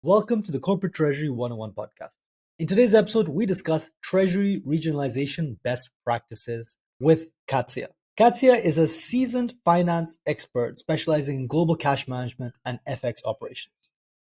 Welcome to the Corporate Treasury 101 podcast. In today's episode, we discuss Treasury Regionalization Best Practices with Katia. Katia is a seasoned finance expert specializing in global cash management and FX operations,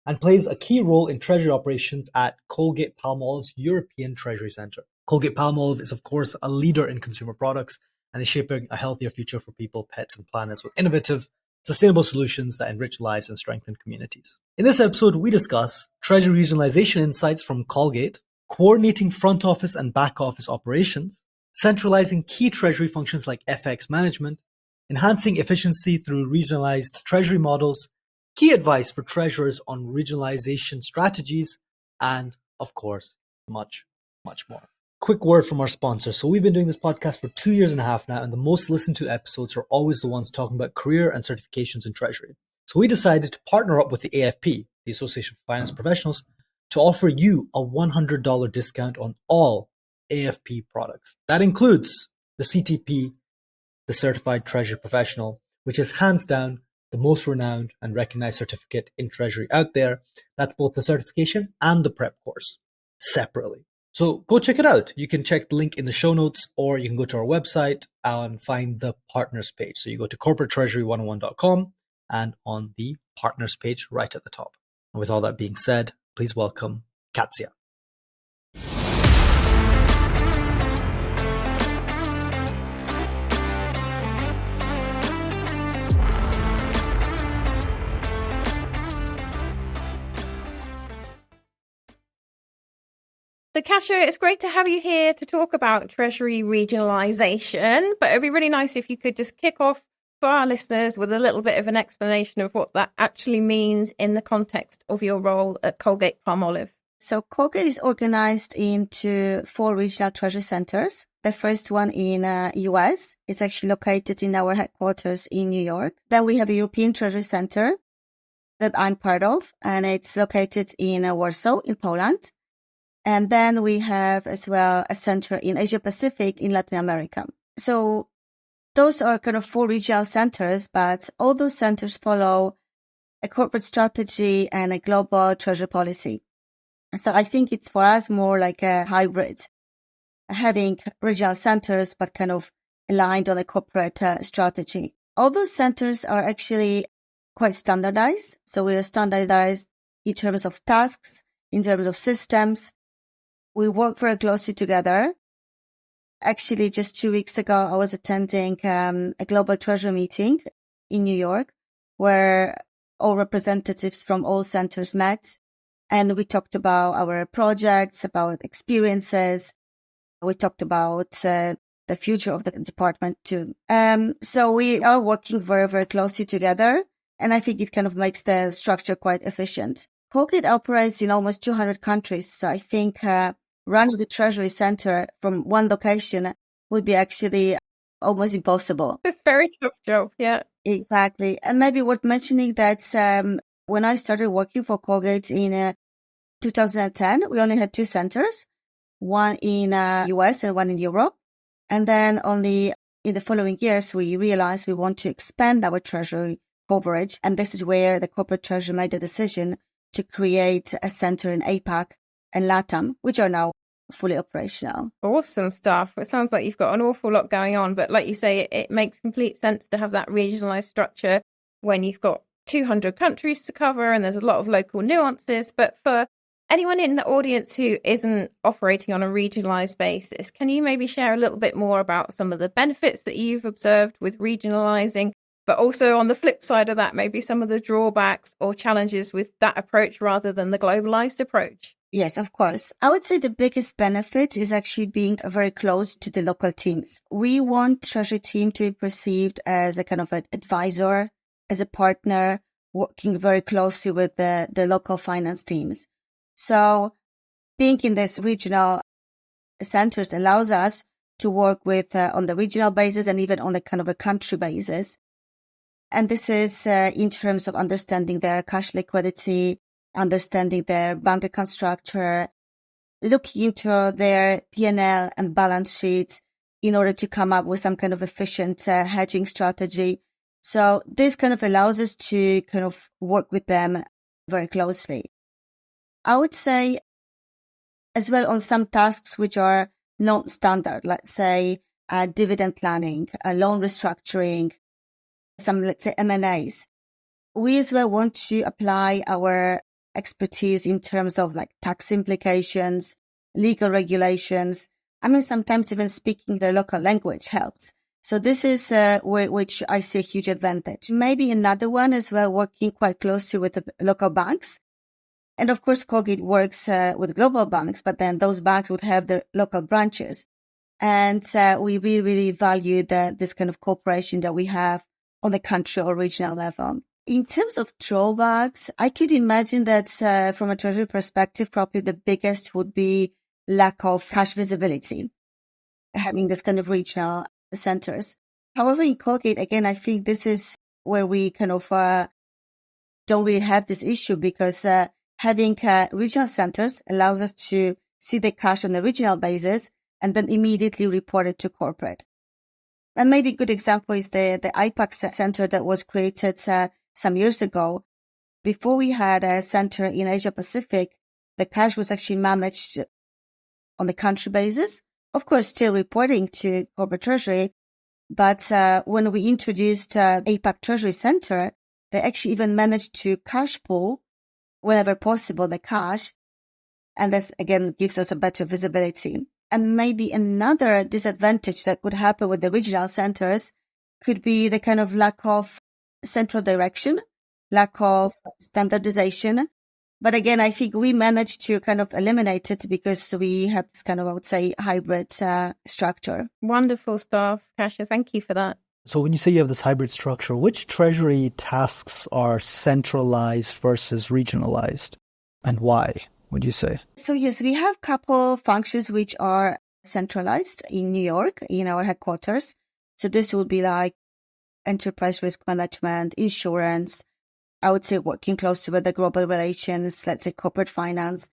and plays a key role in Treasury Operations at Colgate-Palmolive's European Treasury Center. Colgate-Palmolive is, of course, a leader in consumer products and is shaping a healthier future for people, pets, and planets with innovative, sustainable solutions that enrich lives and strengthen communities. In this episode, we discuss Treasury regionalization insights from Colgate, coordinating front office and back office operations, centralizing key treasury functions like FX management, enhancing efficiency through regionalized treasury models, key advice for treasurers on regionalization strategies, and, of course, much, much more. Quick word from our sponsor. So we've been doing this podcast for 2 years and a half now, and the most listened to episodes are always the ones talking about career and certifications in Treasury. So we decided to partner up with the AFP, the Association for Finance Professionals, to offer you a $100 discount on all AFP products. That includes the CTP, the Certified Treasury Professional, which is hands down the most renowned and recognized certificate in Treasury out there. That's both the certification and the prep course separately. So go check it out. You can check the link in the show notes, or you can go to our website and find the partners page. So you go to corporatetreasury101.com and on the partners page right at the top. And with all that being said, please welcome Katia. So, Kasia, it's great to have you here to talk about Treasury regionalisation, but it'd be really nice if you could just kick off for our listeners with a little bit of an explanation of what that actually means in the context of your role at Colgate-Palmolive. So Colgate is organized into 4 regional treasury centers. The first one in US is actually located in our headquarters in New York. Then we have a European Treasury Center that I'm part of, and it's located in Warsaw in Poland. And then we have as well a center in Asia Pacific in Latin America. So those are kind of 4 regional centers, but all those centers follow a corporate strategy and a global treasury policy. So I think it's for us more like a hybrid, having regional centers, but kind of aligned on a corporate strategy. All those centers are actually quite standardized. So we are standardized in terms of tasks, in terms of systems. We work very closely together. Actually, just 2 weeks ago, I was attending a global treasury meeting in New York where all representatives from all centers met. And we talked about our projects, about experiences. We talked about the future of the department too. So we are working very, very closely together. And I think it kind of makes the structure quite efficient. Colgate operates in almost 200 countries. So I think running the Treasury Center from one location would be actually almost impossible. It's a very tough job, yeah. Exactly. And maybe worth mentioning that when I started working for Colgate in 2010, we only had 2 centers, one in US and one in Europe. And then only in the following years, we realized we want to expand our treasury coverage. And this is where the corporate treasury made the decision to create a center in APAC and LATAM, which are now fully operational. Awesome stuff. It sounds like you've got an awful lot going on, but like you say, it makes complete sense to have that regionalized structure when you've got 200 countries to cover and there's a lot of local nuances. But for anyone in the audience who isn't operating on a regionalized basis, can you maybe share a little bit more about some of the benefits that you've observed with regionalizing, but also on the flip side of that, maybe some of the drawbacks or challenges with that approach rather than the globalized approach? Yes, of course. I would say the biggest benefit is actually being very close to the local teams. We want Treasury team to be perceived as a kind of an advisor, as a partner, working very closely with the local finance teams. So being in this regional centers allows us to work with on the regional basis and even on the kind of a country basis. And this is in terms of understanding their cash liquidity, understanding their bank account structure, looking into their P&L and balance sheets in order to come up with some kind of efficient hedging strategy. So this kind of allows us to kind of work with them very closely. I would say as well on some tasks which are non-standard, let's say dividend planning, loan restructuring, some, let's say, M&As. We as well want to apply our expertise in terms of like tax implications, legal regulations. I mean, sometimes even speaking their local language helps. So this is which I see a huge advantage. Maybe another one as well, working quite closely with the local banks. And of course, Colgate works with global banks, but then those banks would have their local branches. And we really, really value this kind of cooperation that we have on the country or regional level. In terms of drawbacks, I could imagine that from a treasury perspective, probably the biggest would be lack of cash visibility, having this kind of regional centers. However, in Colgate, again, I think this is where we kind of don't really have this issue because having regional centers allows us to see the cash on a regional basis and then immediately report it to corporate. And maybe a good example is the IPAC center that was created some years ago. Before we had a center in Asia Pacific, the cash was actually managed on the country basis. Of course, still reporting to Corporate Treasury. But when we introduced APAC Treasury Center, they actually even managed to cash pool whenever possible the cash. And this, again, gives us a better visibility. And maybe another disadvantage that could happen with the regional centers could be the kind of lack of central direction, lack of standardization. But again, I think we managed to kind of eliminate it because we have this kind of, I would say, hybrid structure. Wonderful stuff, Kasia. Thank you for that. So when you say you have this hybrid structure, which treasury tasks are centralized versus regionalized, and why, would you say? So yes, we have a couple functions which are centralized in New York, in our headquarters. So this would be like enterprise risk management, insurance, I would say working closely with the global relations, let's say corporate finance.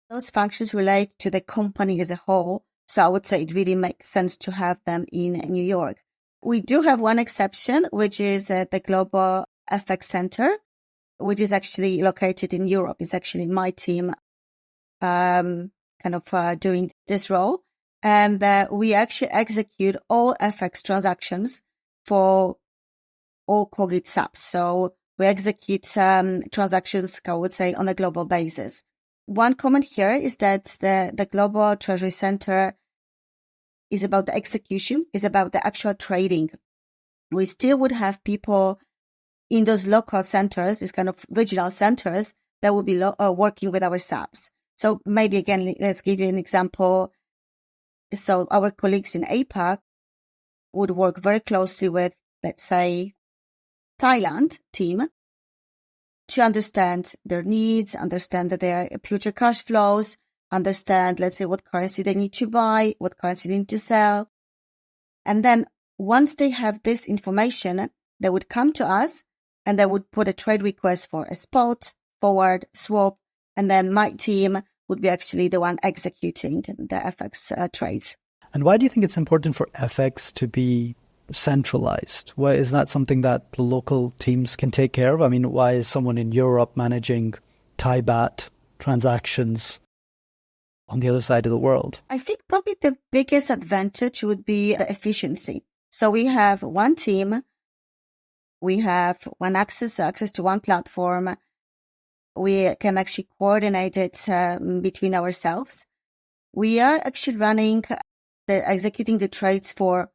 Those functions relate to the company as a whole. So I would say it really makes sense to have them in New York. We do have one exception, which is the Global FX Center, which is actually located in Europe. It's actually my team doing this role. And we actually execute all FX transactions for all Colgate subs. So we execute transactions, I would say, on a global basis. One comment here is that the Global Treasury Center is about the execution, is about the actual trading. We still would have people in those local centers, these kind of regional centers, that would be working with our subs. So maybe again, let's give you an example. So our colleagues in APAC would work very closely with, let's say, Thailand team to understand their needs, understand that their future cash flows, understand, let's say, what currency they need to buy, what currency they need to sell. And then once they have this information, they would come to us and they would put a trade request for a spot, forward, swap, and then my team would be actually the one executing the FX trades. And why do you think it's important for FX to be centralized? Why is that something that the local teams can take care of? I mean, why is someone in Europe managing Thai baht transactions on the other side of the world? I think probably the biggest advantage would be the efficiency. So we have one team, we have one access to one platform. We can actually coordinate it between ourselves. We are actually executing the trades for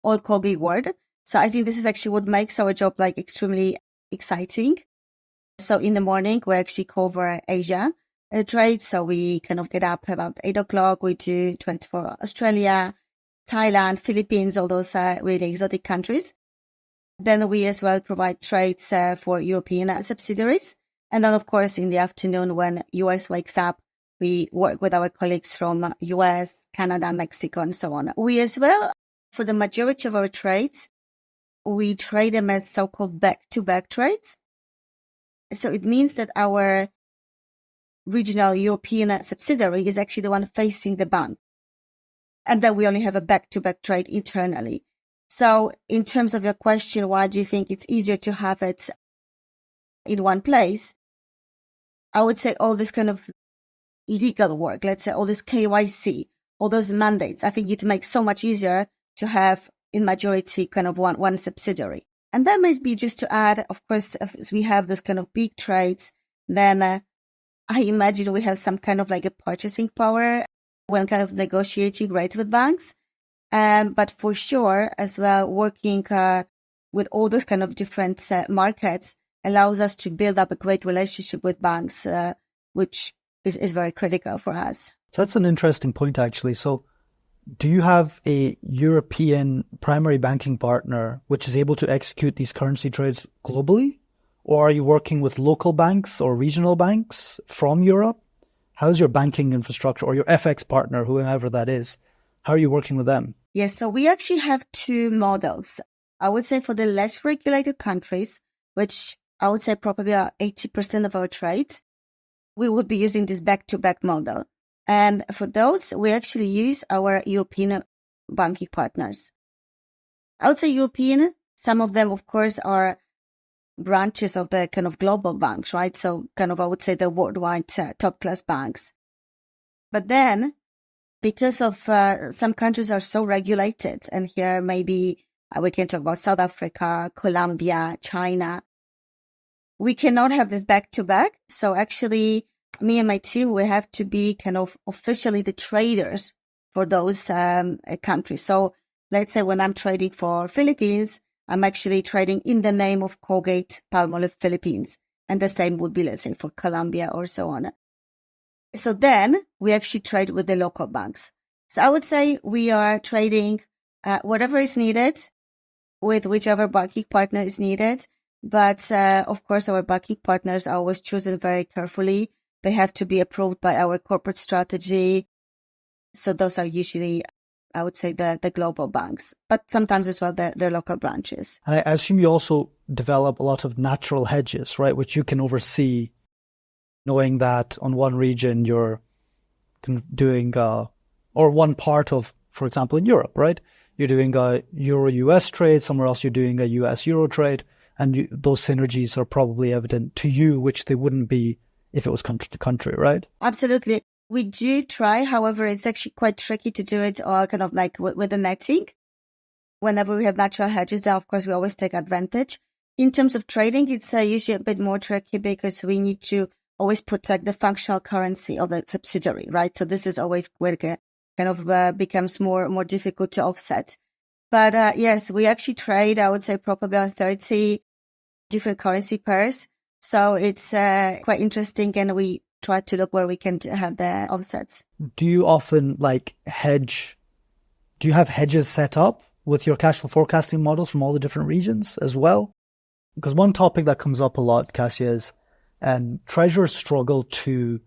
all Colgate world. So I think this is actually what makes our job like extremely exciting. So in the morning, we actually cover Asia trades. So we kind of get up about 8 o'clock. We do trades for Australia, Thailand, Philippines, all those really exotic countries. Then we as well provide trades for European subsidiaries. And then, of course, in the afternoon when US wakes up, we work with our colleagues from US, Canada, Mexico, and so on. We as well, for the majority of our trades, we trade them as so-called back-to-back trades. So it means that our regional European subsidiary is actually the one facing the bank. And then we only have a back-to-back trade internally. So in terms of your question, why do you think it's easier to have it in one place? I would say all this kind of legal work, let's say all this KYC, all those mandates. I think it makes so much easier to have in majority kind of one subsidiary. And then maybe just to add, of course, if we have those kind of big trades, then I imagine we have some kind of like a purchasing power when kind of negotiating rates with banks. But for sure, as well, working with all those kind of different markets allows us to build up a great relationship with banks, which is very critical for us. So that's an interesting point, actually. So do you have a European primary banking partner which is able to execute these currency trades globally? Or are you working with local banks or regional banks from Europe? How's your banking infrastructure or your FX partner, whoever that is? How are you working with them? Yes, so we actually have two models. I would say for the less regulated countries, which I would say probably are 80% of our trades, we would be using this back-to-back model. And for those, we actually use our European banking partners. I would say European, some of them, of course, are branches of the kind of global banks, right? So kind of, I would say the worldwide top-class banks. But then, because of some countries are so regulated, and here maybe we can talk about South Africa, Colombia, China, we cannot have this back-to-back. So actually, me and my team, we have to be kind of officially the traders for those countries. So let's say when I'm trading for Philippines, I'm actually trading in the name of Colgate-Palmolive Philippines. And the same would be, let's say, for Colombia or so on. So then we actually trade with the local banks. So I would say we are trading whatever is needed with whichever banking partner is needed. But of course, our banking partners are always chosen very carefully. They have to be approved by our corporate strategy. So those are usually, I would say, the global banks, but sometimes as well, the local branches. And I assume you also develop a lot of natural hedges, right? Which you can oversee, knowing that on one region you're doing, or one part of, for example, in Europe, right? You're doing a Euro-US trade, somewhere else you're doing a US-Euro trade, and those synergies are probably evident to you, which they wouldn't be if it was country to country, right? Absolutely. We do try. However, it's actually quite tricky to do it kind of like with the netting. Whenever we have natural hedges, then of course we always take advantage. In terms of trading, it's usually a bit more tricky because we need to always protect the functional currency of the subsidiary, right? So this is always where it kind of becomes more difficult to offset. But yes, we actually trade, I would say, probably on 30 different currency pairs. So it's quite interesting, and we try to look where we can have the offsets. Do you often hedge? Do you have hedges set up with your cash flow forecasting models from all the different regions as well? Because one topic that comes up a lot, Kasia, is treasurers struggle to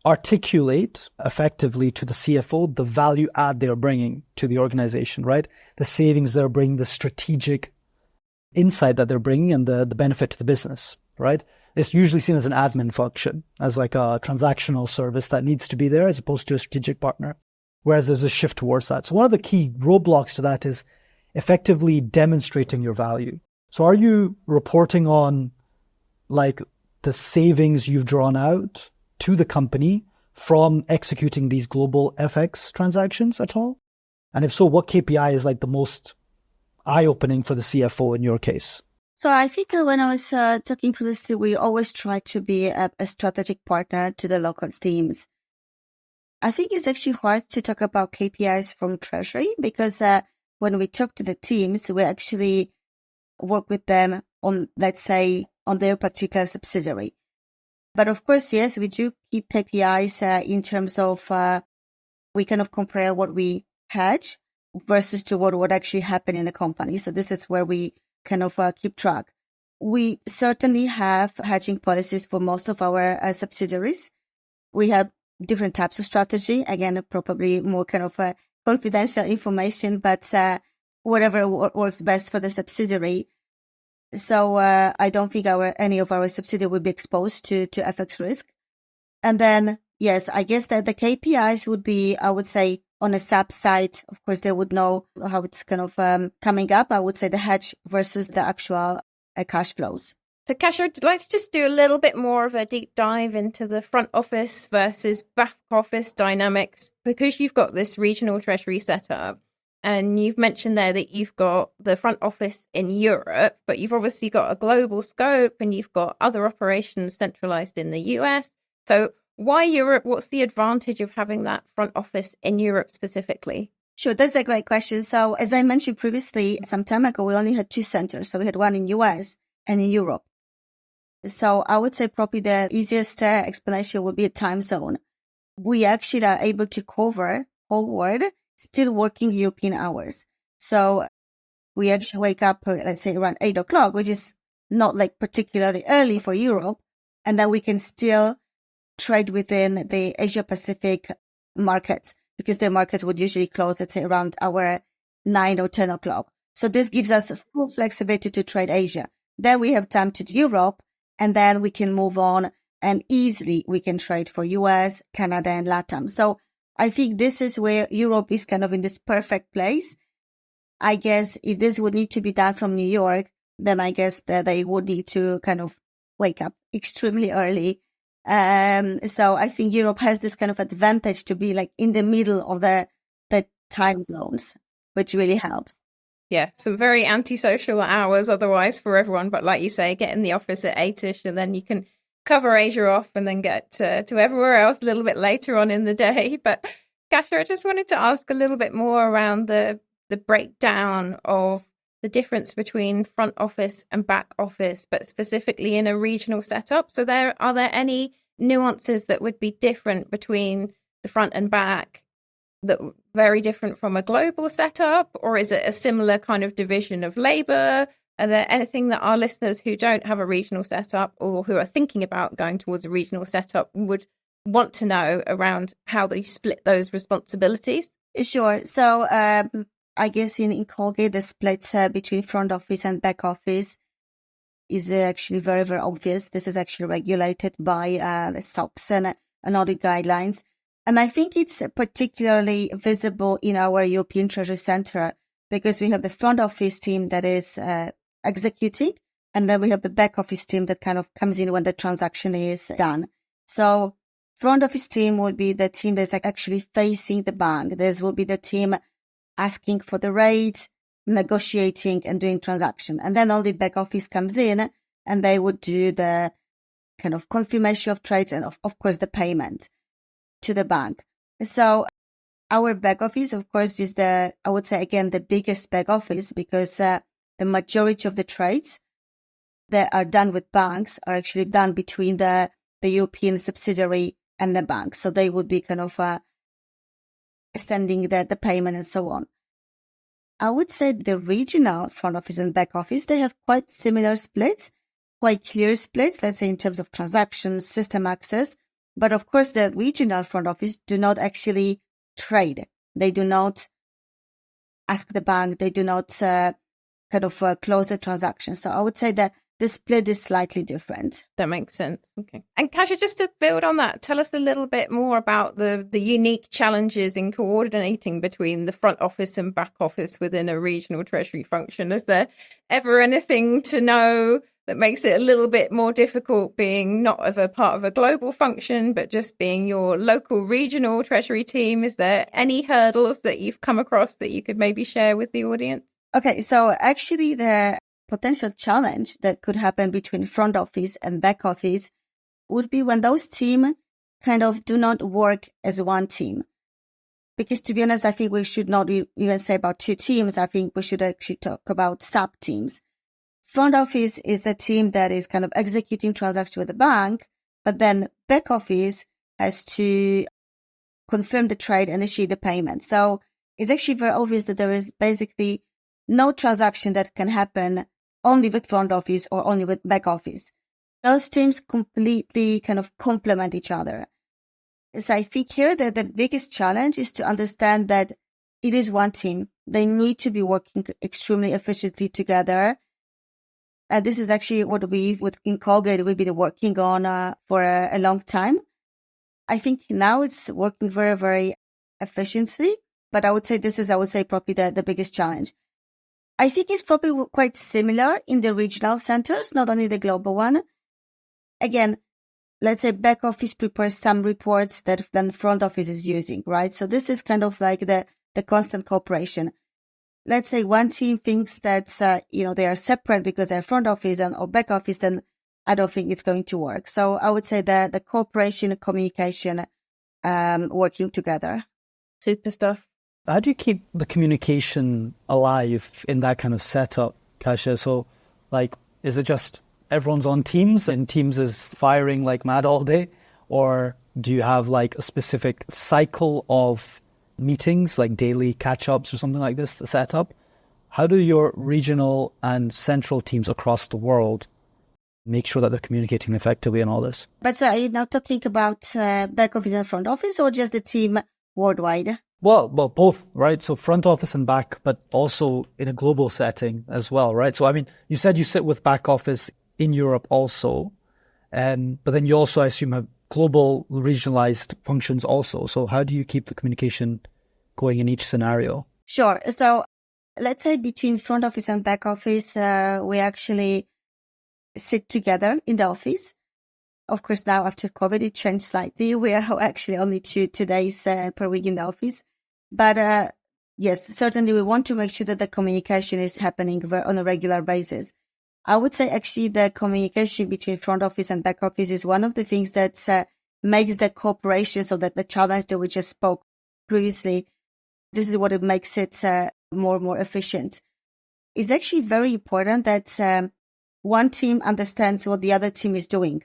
articulate effectively to the CFO the value add they're bringing to the organization, right? The savings they're bringing, the strategic insight that they're bringing, and the benefit to the business, right? It's usually seen as an admin function, as like a transactional service that needs to be there as opposed to a strategic partner, whereas there's a shift towards that. So one of the key roadblocks to that is effectively demonstrating your value. So are you reporting on the savings you've drawn out to the company from executing these global FX transactions at all? And if so, what KPI is the most eye-opening for the CFO in your case? So I think when I was talking previously, we always try to be a strategic partner to the local teams. I think it's actually hard to talk about KPIs from Treasury because when we talk to the teams, we actually work with them on, let's say, on their particular subsidiary. But of course, yes, we do keep KPIs in terms of we kind of compare what we hedge versus to what would actually happen in the company. So this is where we kind of keep track. We certainly have hedging policies for most of our subsidiaries. We have different types of strategy. Again, probably more kind of confidential information, but whatever works best for the subsidiary. So I don't think any of our subsidiaries would be exposed to FX risk. And then, yes, I guess that the KPIs would be, I would say, on a sub side, of course, they would know how it's kind of coming up. I would say the hedge versus the actual cash flows. So, Kasia, I'd like to just do a little bit more of a deep dive into the front office versus back office dynamics, because you've got this regional treasury setup. And you've mentioned there that you've got the front office in Europe, but you've obviously got a global scope and you've got other operations centralized in the US. So why Europe? What's the advantage of having that front office in Europe specifically? Sure, that's a great question. So as I mentioned previously, some time ago, we only had two centers. So we had one in US and in Europe. So I would say probably the easiest explanation would be a time zone. We actually are able to cover whole world still working European hours. So we actually wake up, let's say around 8 o'clock, which is not like particularly early for Europe. And then we can still trade within the Asia Pacific markets, because the market would usually close, let's say around our 9 or 10 o'clock. So this gives us full flexibility to trade Asia. Then we have time to do Europe, and then we can move on and easily we can trade for US, Canada, and LATAM. So I think this is where Europe is kind of in this perfect place. I guess if this would need to be done from New York, then I guess that they would need to kind of wake up extremely early. So I think Europe has this kind of advantage to be like in the middle of the time zones, which really helps. Yeah, some very antisocial hours otherwise for everyone. But like you say, get in the office at 8ish and then you can cover Asia off and then get to everywhere else a little bit later on in the day. But Kasia, I just wanted to ask a little bit more around the breakdown of the difference between front office and back office, but specifically in a regional setup. So are there any nuances that would be different between the front and back, that very different from a global setup, or is it a similar kind of division of labor? Are there anything that our listeners who don't have a regional setup or who are thinking about going towards a regional setup would want to know around how they split those responsibilities? Sure. So I guess in Colgate, the split between front office and back office is actually very, very obvious. This is actually regulated by the SOX and audit guidelines. And I think it's particularly visible in our European Treasury Center, because we have the front office team that is executing, and then we have the back office team that kind of comes in when the transaction is done. So front office team would be the team that's actually facing the bank. This will be the team asking for the rates, negotiating and doing transaction. And then all the back office comes in and they would do the kind of confirmation of trades and of course the payment to the bank. So our back office, of course, is I would say again, the biggest back office, because the majority of the trades that are done with banks are actually done between the European subsidiary and the bank. So they would be kind of sending the payment and so on. I would say the regional front office and back office, they have quite similar splits, quite clear splits, let's say in terms of transactions, system access. But of course, the regional front office do not actually trade. They do not ask the bank. They do not close the transaction. So I would say that the split is slightly different. That makes sense. Okay. And Kasia, just to build on that, tell us a little bit more about the unique challenges in coordinating between the front office and back office within a regional treasury function. Is there ever anything to know that makes it a little bit more difficult, being not of a part of a global function, but just being your local regional treasury team? Is there any hurdles that you've come across that you could maybe share with the audience? Okay, so actually the potential challenge that could happen between front office and back office would be when those teams kind of do not work as one team. Because to be honest, I think we should not even say about two teams. I think we should actually talk about sub-teams. Front office is the team that is kind of executing transactions with the bank, but then back office has to confirm the trade and issue the payment. So it's actually very obvious that there is basically no transaction that can happen only with front office or only with back office. Those teams completely kind of complement each other. So I think here that the biggest challenge is to understand that it is one team. They need to be working extremely efficiently together. This is actually what in Colgate, we've been working on for a long time. I think now it's working very, very efficiently, but I would say this is, probably the biggest challenge. I think it's probably quite similar in the regional centers, not only the global one. Again, let's say back office prepares some reports that then front office is using, right? So this is kind of like the constant cooperation. Let's say one team thinks that, they are separate because they're front office or back office, then I don't think it's going to work. So I would say that the cooperation and communication, working together. Super stuff. How do you keep the communication alive in that kind of setup, Kasia? So, is it just everyone's on Teams and Teams is firing like mad all day? Or do you have a specific cycle of meetings, like daily catch-ups or something like this to set up? How do your regional and central teams across the world make sure that they're communicating effectively in all this? But are you now talking about back office and front office or just the team worldwide? Well, both, right? So front office and back, but also in a global setting as well, right? So, you said you sit with back office in Europe also, but then you also, I assume, have global regionalized functions also. So how do you keep the communication going in each scenario? Sure. So let's say between front office and back office, we actually sit together in the office. Of course, now after COVID, it changed slightly. We are actually only 2 days per week in the office. But yes, certainly we want to make sure that the communication is happening on a regular basis. I would say actually the communication between front office and back office is one of the things that makes the cooperation, so that the challenge that we just spoke previously, this is what it makes it more and more efficient. It's actually very important that one team understands what the other team is doing.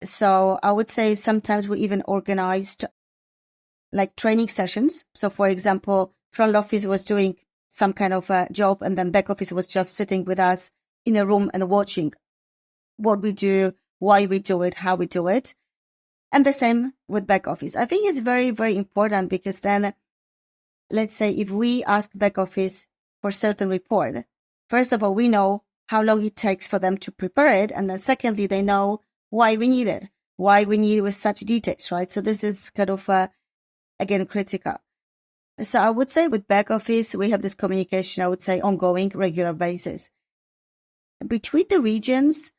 So I would say sometimes we even organized training sessions. So for example, front office was doing some kind of a job and then back office was just sitting with us in a room and watching what we do, why we do it, how we do it. And the same with back office. I think it's very, very important because then, let's say if we ask back office for certain report, first of all, we know how long it takes for them to prepare it. And then secondly, they know why we need it, why we need it with such details, right? So this is kind of, again, critical. So I would say with back office, we have this communication, I would say, ongoing, regular basis. Between the regions,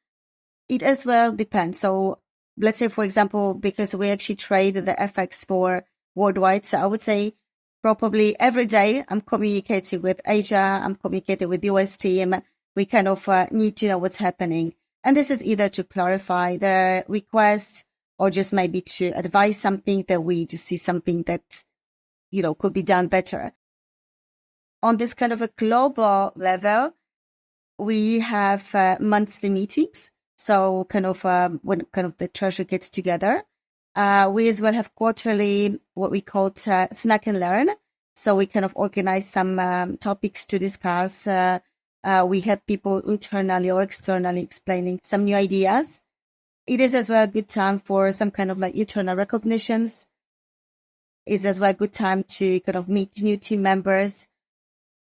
it as well depends. So let's say, for example, because we actually trade the FX for worldwide, so I would say probably every day I'm communicating with Asia, I'm communicating with US team. We kind of need to know what's happening. And this is either to clarify their request or just maybe to advise something that we just see something that, could be done better. On this kind of a global level, we have monthly meetings. So kind of when kind of the treasury gets together, we as well have quarterly, what we call snack and learn. So we kind of organize some topics to discuss. We have people internally or externally explaining some new ideas. It is as well a good time for some kind of internal recognitions. It's as well a good time to kind of meet new team members.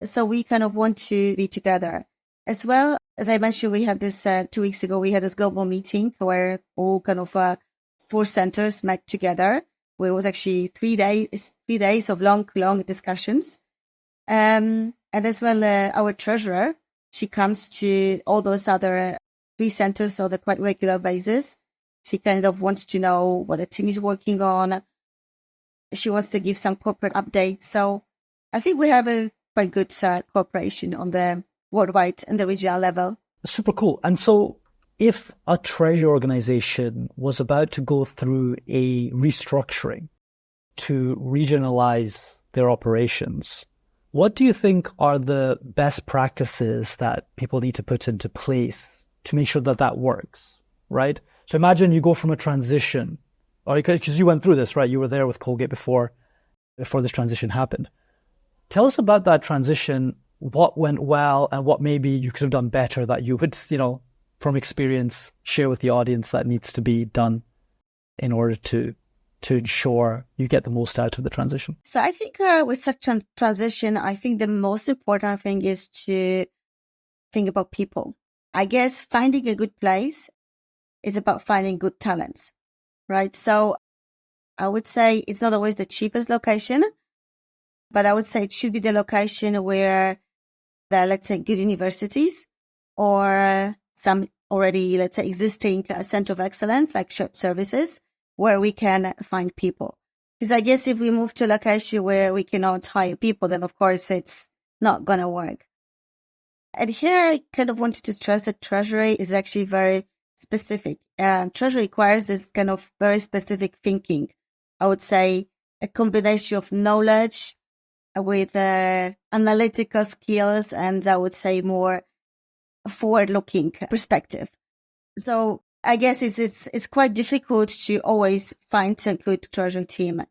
So we kind of want to be together. As well, as I mentioned, we had this 2 weeks ago, we had this global meeting where all kind of 4 centers met together. Where it was actually 3 days of long discussions. And as well, our treasurer, she comes to all those other 3 centers on a quite regular basis. She kind of wants to know what the team is working on. She wants to give some corporate updates. So I think we have a quite good cooperation on the worldwide and the regional level. Super cool. And so if a treasury organization was about to go through a restructuring to regionalize their operations, what do you think are the best practices that people need to put into place to make sure that that works, right? So imagine you go from a transition, or because you went through this, right? You were there with Colgate before this transition happened. Tell us about that transition, what went well and what maybe you could have done better that you would, from experience, share with the audience that needs to be done in order to ensure you get the most out of the transition. So I think with such a transition, I think the most important thing is to think about people. I guess finding a good place is about finding good talents, right? So I would say it's not always the cheapest location, but I would say it should be the location where the, let's say, good universities or some already, let's say, existing center of excellence like shared services where we can find people. Because I guess if we move to a location where we cannot hire people, then of course it's not going to work. And here I kind of wanted to stress that Treasury is actually very specific. Treasury requires this kind of very specific thinking. I would say a combination of knowledge with analytical skills and I would say more forward-looking perspective. So I guess it's quite difficult to always find a good Treasury team.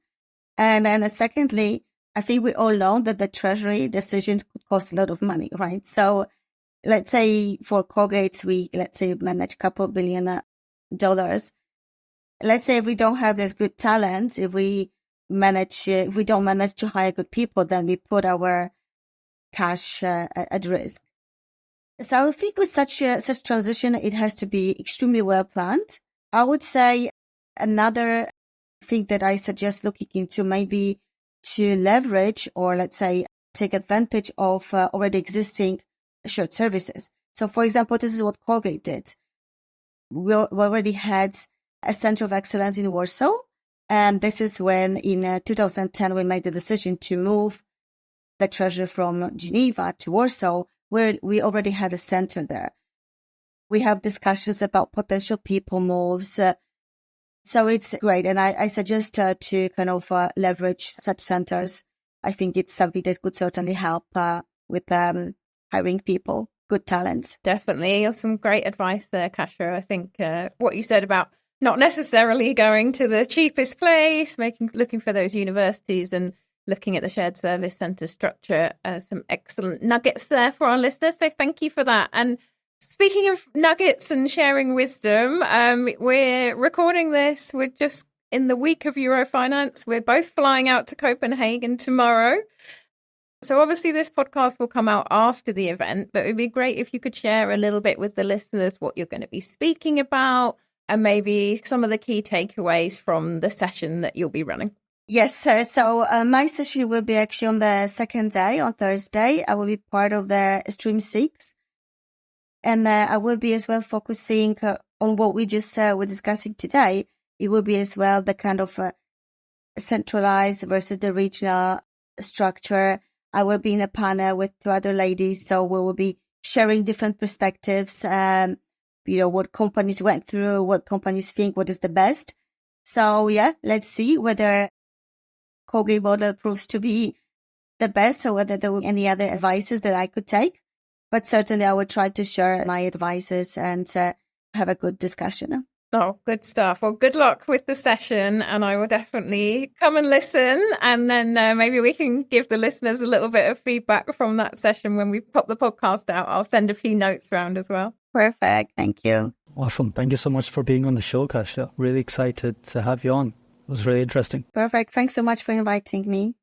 And then secondly, I think we all know that the Treasury decisions could cost a lot of money, right? So let's say for Colgate, we, let's say, manage a couple $1 billion. Let's say if we don't have this good talent, if we don't manage to hire good people, then we put our cash at risk. So I think with such transition, it has to be extremely well planned. I would say another thing that I suggest looking into maybe to leverage or let's say take advantage of already existing shared services. So for example, this is what Colgate did. We already had a center of excellence in Warsaw. And this is when in 2010, we made the decision to move the Treasury from Geneva to Warsaw, where we already had a center there. We have discussions about potential people moves. So it's great. And I suggest to kind of leverage such centers. I think it's something that could certainly help with hiring people, good talents. Definitely. Some great advice there, Kasia. I think what you said about not necessarily going to the cheapest place, looking for those universities and looking at the shared service centre structure, some excellent nuggets there for our listeners. So thank you for that. And speaking of nuggets and sharing wisdom, we're recording this. We're just in the week of Eurofinance. We're both flying out to Copenhagen tomorrow. So obviously this podcast will come out after the event, but it would be great if you could share a little bit with the listeners what you're going to be speaking about and maybe some of the key takeaways from the session that you'll be running. Yes, so my session will be actually on the second day, on Thursday. I will be part of the Stream 6. And I will be as well focusing on what we just were discussing today. It will be as well the kind of centralized versus the regional structure. I will be in a panel with 2 other ladies, so we will be sharing different perspectives, what companies went through, what companies think, what is the best. So yeah, let's see whether Colgate model proves to be the best or whether there will be any other advices that I could take. But certainly I will try to share my advices and have a good discussion. Oh, good stuff. Well, good luck with the session and I will definitely come and listen. And then maybe we can give the listeners a little bit of feedback from that session when we pop the podcast out. I'll send a few notes around as well. Perfect. Thank you. Awesome. Thank you so much for being on the show, Kasia. Really excited to have you on. It was really interesting. Perfect. Thanks so much for inviting me.